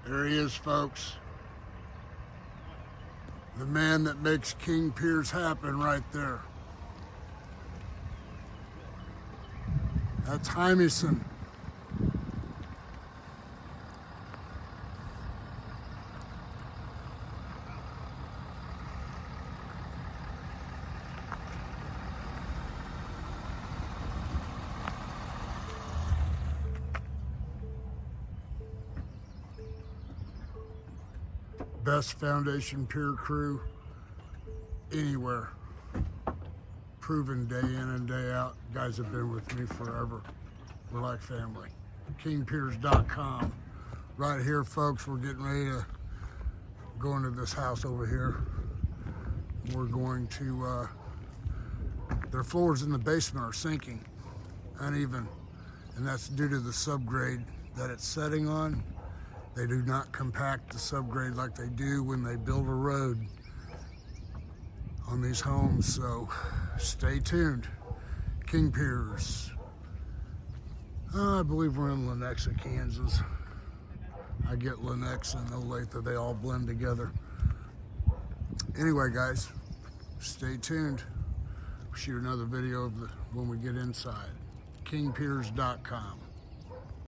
There he is, folks. The man that makes King Piers happen right there. That's Hymison. Best foundation pier crew anywhere. Proven day in and day out. Guys have been with me forever. We're like family. KingPiers.com. Right here, folks, we're getting ready to go into this house over here. We're going to, their floors in the basement are sinking, uneven, and that's due to the subgrade that it's setting on. They do not compact the subgrade like they do when they build a road on these homes, so stay tuned. King Piers. I believe we're in Lenexa, Kansas. I get Lenexa and Olathe, they all blend together. Anyway, guys, stay tuned. We'll shoot another video of when we get inside. KingPiers.com.